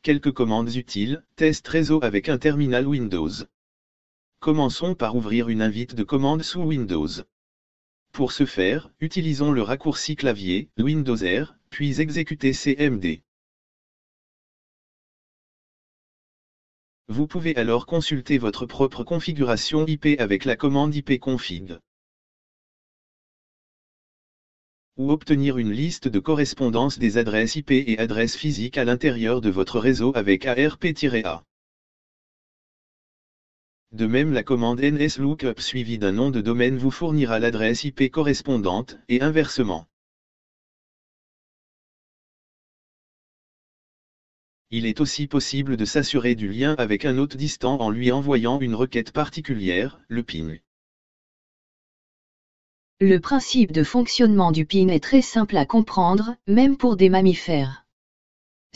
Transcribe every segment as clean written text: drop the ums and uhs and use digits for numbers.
quelques commandes utiles. Test réseau avec un terminal Windows. Commençons par ouvrir une invite de commande sous Windows. Pour ce faire, utilisons le raccourci clavier Windows R, puis exécutez CMD. Vous pouvez alors consulter votre propre configuration IP avec la commande ipconfig. Ou obtenir une liste de correspondance des adresses IP et adresses physiques à l'intérieur de votre réseau avec ARP-A. De même, la commande nslookup suivie d'un nom de domaine vous fournira l'adresse IP correspondante, et inversement. Il est aussi possible de s'assurer du lien avec un hôte distant en lui envoyant une requête particulière, le ping. Le principe de fonctionnement du ping est très simple à comprendre, même pour des mammifères.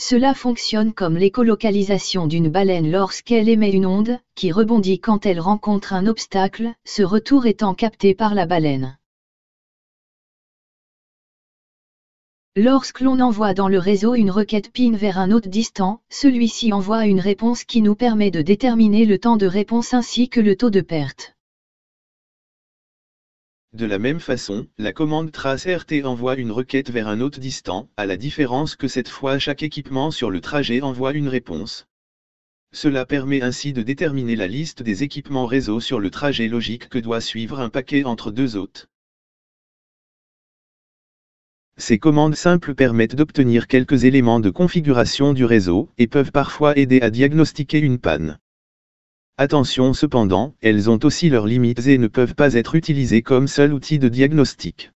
Cela fonctionne comme l'écolocalisation d'une baleine lorsqu'elle émet une onde, qui rebondit quand elle rencontre un obstacle, ce retour étant capté par la baleine. Lorsque l'on envoie dans le réseau une requête ping vers un hôte distant, celui-ci envoie une réponse qui nous permet de déterminer le temps de réponse ainsi que le taux de perte. De la même façon, la commande trace-RT envoie une requête vers un hôte distant, à la différence que cette fois chaque équipement sur le trajet envoie une réponse. Cela permet ainsi de déterminer la liste des équipements réseau sur le trajet logique que doit suivre un paquet entre deux hôtes. Ces commandes simples permettent d'obtenir quelques éléments de configuration du réseau, et peuvent parfois aider à diagnostiquer une panne. Attention cependant, elles ont aussi leurs limites et ne peuvent pas être utilisées comme seul outil de diagnostic.